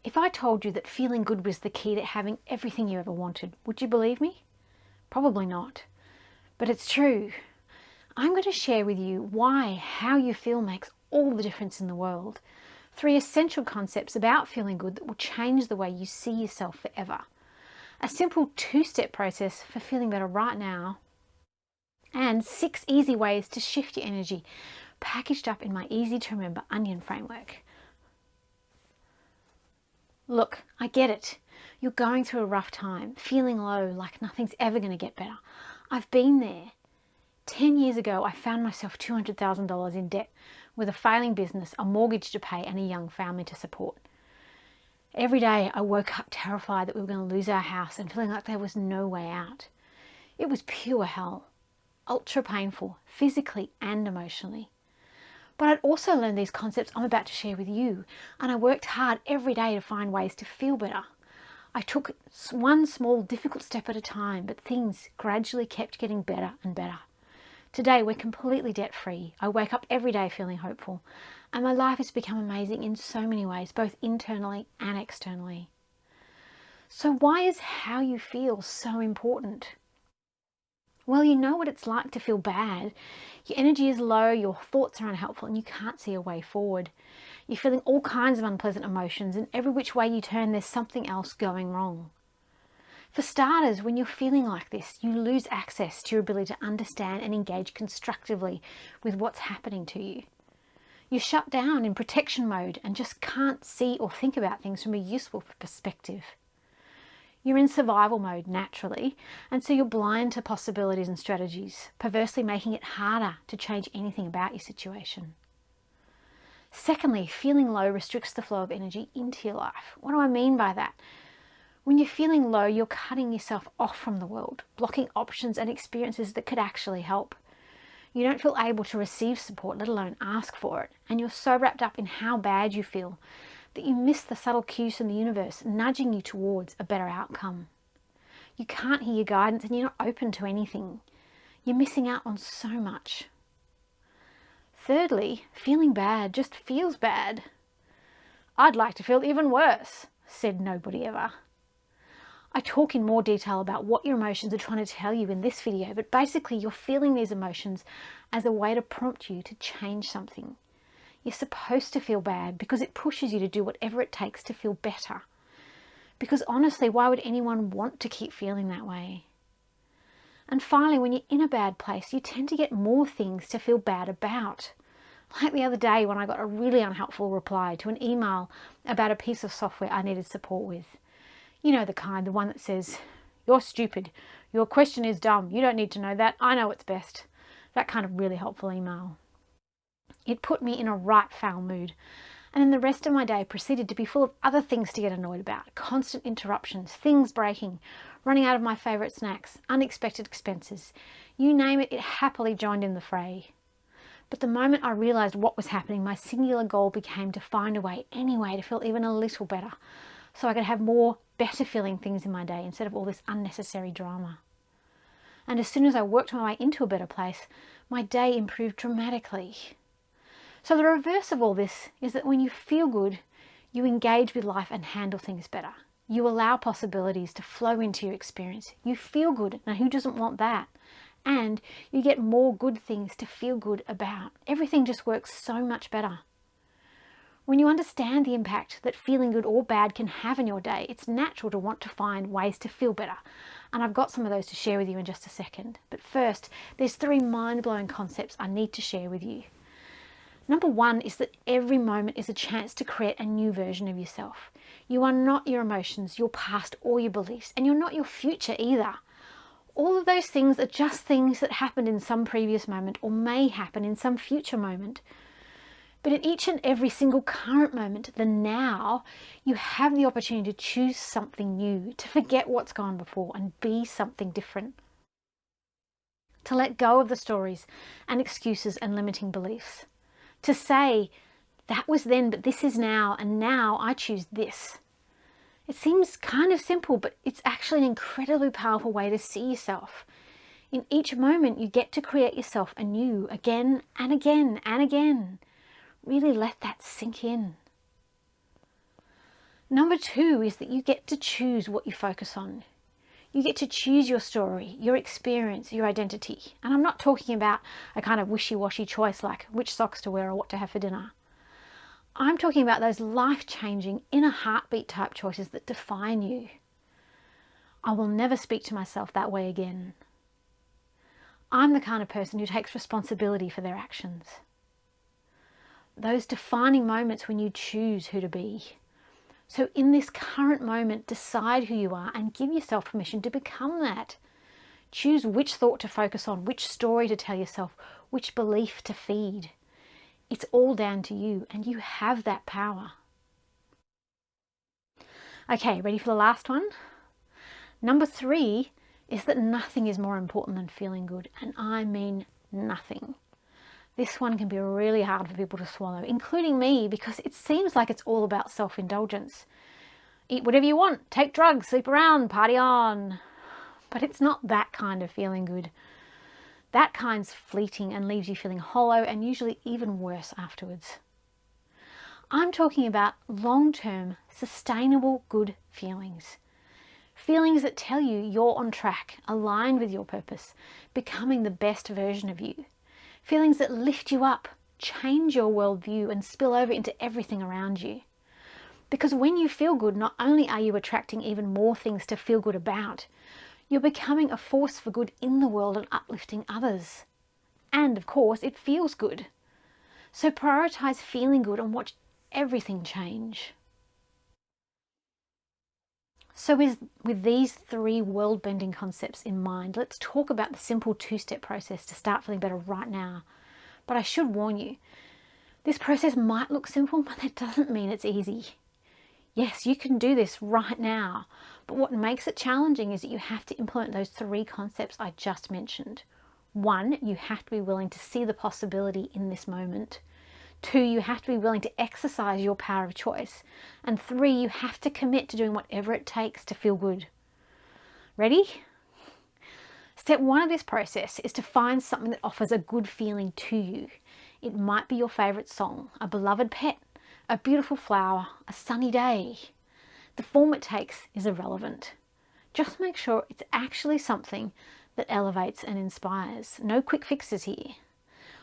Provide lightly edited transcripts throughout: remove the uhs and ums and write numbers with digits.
If I told you that feeling good was the key to having everything you ever wanted, would you believe me? Probably not. But it's true. I'm going to share with you why how you feel makes all the difference in the world. 3 essential concepts about feeling good that will change the way you see yourself forever. A simple 2-step process for feeling better right now. And 6 easy ways to shift your energy, packaged up in my easy to remember onion framework. Look, I get it. You're going through a rough time, feeling low, like nothing's ever going to get better. I've been there. 10 years ago, I found myself $200,000 in debt with a failing business, a mortgage to pay, and a young family to support. Every day, I woke up terrified that we were going to lose our house and feeling like there was no way out. It was pure hell, ultra painful, physically and emotionally. But I'd also learned these concepts I'm about to share with you, and I worked hard every day to find ways to feel better. I took one small, difficult step at a time, but things gradually kept getting better and better. Today, we're completely debt-free. I wake up every day feeling hopeful, and my life has become amazing in so many ways, both internally and externally. So why is how you feel so important? Well, you know what it's like to feel bad. Your energy is low, your thoughts are unhelpful, and you can't see a way forward. You're feeling all kinds of unpleasant emotions, and every which way you turn, there's something else going wrong. For starters, when you're feeling like this, you lose access to your ability to understand and engage constructively with what's happening to you. You shut down in protection mode and just can't see or think about things from a useful perspective. You're in survival mode naturally, and so you're blind to possibilities and strategies, perversely making it harder to change anything about your situation. Secondly, feeling low restricts the flow of energy into your life. What do I mean by that? When you're feeling low, you're cutting yourself off from the world, blocking options and experiences that could actually help. You don't feel able to receive support, let alone ask for it, and you're so wrapped up in how bad you feel that you miss the subtle cues from the universe nudging you towards a better outcome. You can't hear your guidance and you're not open to anything. You're missing out on so much. Thirdly, feeling bad just feels bad. I'd like to feel even worse, said nobody ever. I talk in more detail about what your emotions are trying to tell you in this video, but basically you're feeling these emotions as a way to prompt you to change something. You're supposed to feel bad because it pushes you to do whatever it takes to feel better. Because honestly, why would anyone want to keep feeling that way? And finally, when you're in a bad place, you tend to get more things to feel bad about. Like the other day when I got a really unhelpful reply to an email about a piece of software I needed support with. You know the kind, the one that says, "You're stupid, your question is dumb, you don't need to know that, I know what's best." That kind of really helpful email. It put me in a right foul mood, and then the rest of my day proceeded to be full of other things to get annoyed about. Constant interruptions, things breaking, running out of my favourite snacks, unexpected expenses. You name it, it happily joined in the fray. But the moment I realised what was happening, my singular goal became to find a way, any way, to feel even a little better, so I could have more better feeling things in my day instead of all this unnecessary drama. And as soon as I worked my way into a better place, my day improved dramatically. So the reverse of all this is that when you feel good, you engage with life and handle things better. You allow possibilities to flow into your experience. You feel good. Now, who doesn't want that? And you get more good things to feel good about. Everything just works so much better. When you understand the impact that feeling good or bad can have in your day, it's natural to want to find ways to feel better. And I've got some of those to share with you in just a second. But first, there's 3 mind-blowing concepts I need to share with you. Number 1 is that every moment is a chance to create a new version of yourself. You are not your emotions, your past, or your beliefs, and you're not your future either. All of those things are just things that happened in some previous moment or may happen in some future moment. But in each and every single current moment, the now, you have the opportunity to choose something new, to forget what's gone before and be something different. To let go of the stories and excuses and limiting beliefs. To say, that was then, but this is now, and now I choose this. It seems kind of simple, but it's actually an incredibly powerful way to see yourself. In each moment, you get to create yourself anew, again and again and again. Really let that sink in. Number 2 is that you get to choose what you focus on. You get to choose your story, your experience, your identity. And I'm not talking about a kind of wishy-washy choice like which socks to wear or what to have for dinner. I'm talking about those life-changing, inner heartbeat type choices that define you. I will never speak to myself that way again. I'm the kind of person who takes responsibility for their actions. Those defining moments when you choose who to be. So in this current moment, decide who you are and give yourself permission to become that. Choose which thought to focus on, which story to tell yourself, which belief to feed. It's all down to you, and you have that power. Okay, ready for the last one? Number 3 is that nothing is more important than feeling good, and I mean nothing. This one can be really hard for people to swallow, including me, because it seems like it's all about self-indulgence. Eat whatever you want, take drugs, sleep around, party on. But it's not that kind of feeling good. That kind's fleeting and leaves you feeling hollow and usually even worse afterwards. I'm talking about long-term, sustainable good feelings. Feelings that tell you you're on track, aligned with your purpose, becoming the best version of you. Feelings that lift you up, change your worldview and spill over into everything around you. Because when you feel good, not only are you attracting even more things to feel good about, you're becoming a force for good in the world and uplifting others. And of course, it feels good. So prioritize feeling good and watch everything change. So with these 3 world-bending concepts in mind, let's talk about the simple 2-step process to start feeling better right now. But I should warn you, this process might look simple, but that doesn't mean it's easy. Yes, you can do this right now, but what makes it challenging is that you have to implement those 3 concepts I just mentioned. 1, you have to be willing to see the possibility in this moment. 2, you have to be willing to exercise your power of choice. And 3, you have to commit to doing whatever it takes to feel good. Ready? Step 1 of this process is to find something that offers a good feeling to you. It might be your favourite song, a beloved pet, a beautiful flower, a sunny day. The form it takes is irrelevant. Just make sure it's actually something that elevates and inspires. No quick fixes here.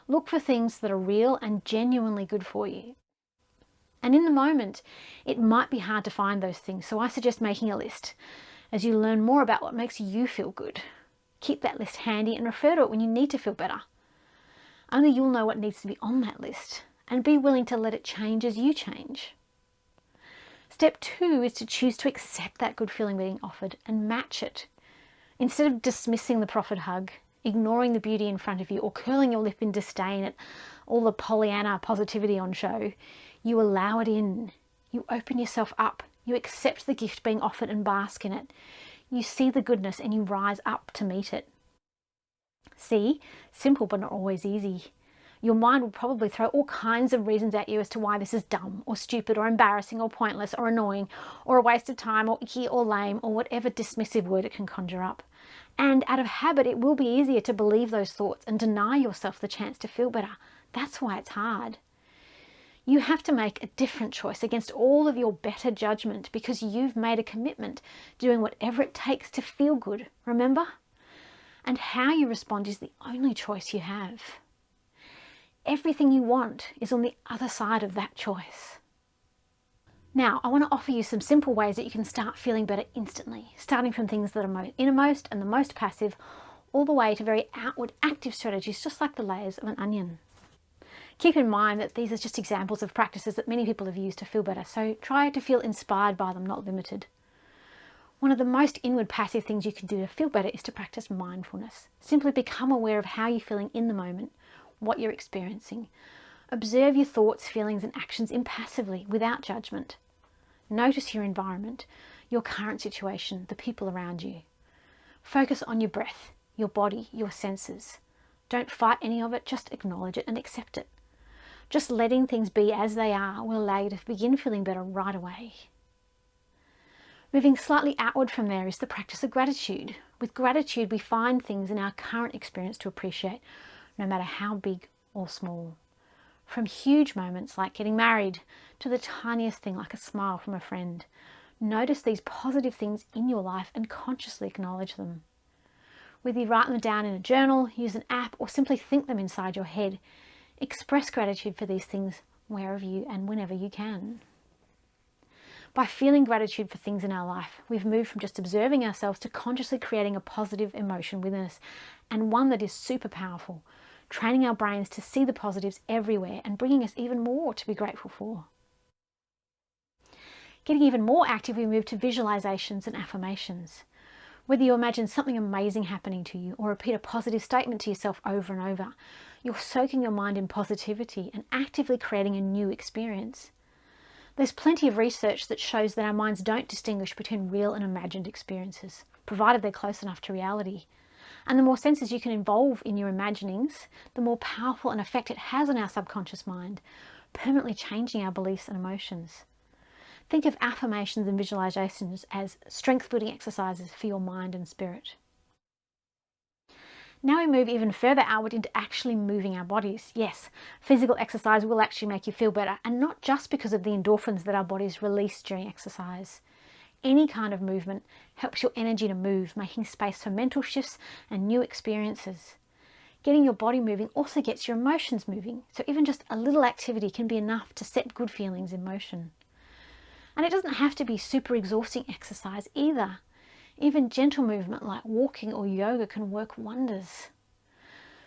Look for things that are real and genuinely good for you. And in the moment, it might be hard to find those things, so I suggest making a list as you learn more about what makes you feel good. Keep that list handy and refer to it when you need to feel better. Only you'll know what needs to be on that list, and be willing to let it change as you change. Step 2 is to choose to accept that good feeling being offered and match it. Instead of dismissing the proffered hug, ignoring the beauty in front of you, or curling your lip in disdain at all the Pollyanna positivity on show, you allow it in. You open yourself up. You accept the gift being offered and bask in it. You see the goodness and you rise up to meet it. See? Simple but not always easy. Your mind will probably throw all kinds of reasons at you as to why this is dumb or stupid or embarrassing or pointless or annoying or a waste of time or icky or lame or whatever dismissive word it can conjure up. And out of habit, it will be easier to believe those thoughts and deny yourself the chance to feel better. That's why it's hard. You have to make a different choice against all of your better judgment because you've made a commitment doing whatever it takes to feel good, remember? And how you respond is the only choice you have. Everything you want is on the other side of that choice. Now, I want to offer you some simple ways that you can start feeling better instantly, starting from things that are innermost and the most passive, all the way to very outward active strategies, just like the layers of an onion. Keep in mind that these are just examples of practices that many people have used to feel better, so try to feel inspired by them, not limited. One of the most inward passive things you can do to feel better is to practice mindfulness. Simply become aware of how you're feeling in the moment, what you're experiencing. Observe your thoughts, feelings and actions impassively, without judgment. Notice your environment, your current situation, the people around you. Focus on your breath, your body, your senses. Don't fight any of it, just acknowledge it and accept it. Just letting things be as they are will allow you to begin feeling better right away. Moving slightly outward from there is the practice of gratitude. With gratitude, we find things in our current experience to appreciate, no matter how big or small. From huge moments like getting married to the tiniest thing like a smile from a friend. Notice these positive things in your life and consciously acknowledge them. Whether you write them down in a journal, use an app, or simply think them inside your head, express gratitude for these things wherever you and whenever you can. By feeling gratitude for things in our life, we've moved from just observing ourselves to consciously creating a positive emotion within us, and one that is super powerful, training our brains to see the positives everywhere and bringing us even more to be grateful for. Getting even more active, we move to visualizations and affirmations. Whether you imagine something amazing happening to you or repeat a positive statement to yourself over and over, you're soaking your mind in positivity and actively creating a new experience. There's plenty of research that shows that our minds don't distinguish between real and imagined experiences, provided they're close enough to reality. And the more senses you can involve in your imaginings, the more powerful an effect it has on our subconscious mind, permanently changing our beliefs and emotions. Think of affirmations and visualizations as strength-building exercises for your mind and spirit. Now we move even further outward into actually moving our bodies. Yes, physical exercise will actually make you feel better, and not just because of the endorphins that our bodies release during exercise. Any kind of movement helps your energy to move, making space for mental shifts and new experiences. Getting your body moving also gets your emotions moving, so even just a little activity can be enough to set good feelings in motion. And it doesn't have to be super exhausting exercise either. Even gentle movement like walking or yoga can work wonders.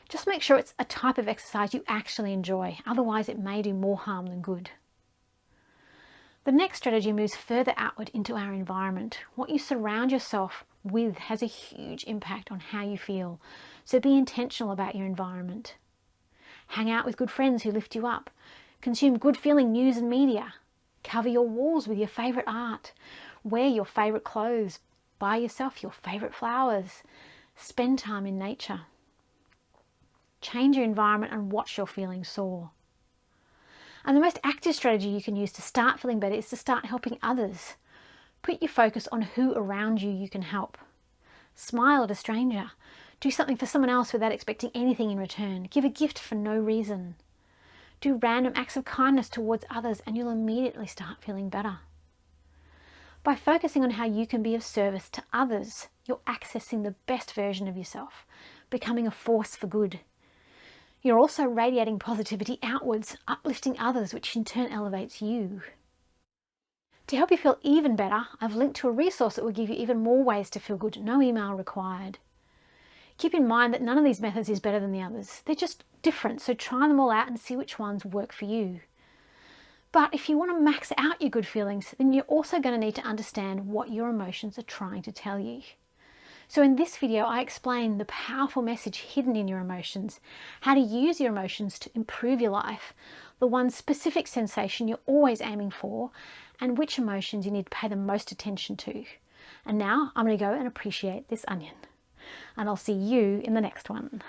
Just make sure it's a type of exercise you actually enjoy, otherwise it may do more harm than good. The next strategy moves further outward into our environment. What you surround yourself with has a huge impact on how you feel, so be intentional about your environment. Hang out with good friends who lift you up. Consume good feeling news and media. Cover your walls with your favourite art. Wear your favourite clothes. Buy yourself your favourite flowers. Spend time in nature. Change your environment and watch your feelings soar. And the most active strategy you can use to start feeling better is to start helping others. Put your focus on who around you can help. Smile at a stranger. Do something for someone else without expecting anything in return. Give a gift for no reason. Do random acts of kindness towards others and you'll immediately start feeling better. By focusing on how you can be of service to others, you're accessing the best version of yourself, becoming a force for good. You're also radiating positivity outwards, uplifting others, which in turn elevates you. To help you feel even better, I've linked to a resource that will give you even more ways to feel good, no email required. Keep in mind that none of these methods is better than the others. They're just different, so try them all out and see which ones work for you. But if you want to max out your good feelings, then you're also going to need to understand what your emotions are trying to tell you. So in this video, I explain the powerful message hidden in your emotions, how to use your emotions to improve your life, the one specific sensation you're always aiming for, and which emotions you need to pay the most attention to. And now I'm going to go and appreciate this onion. And I'll see you in the next one.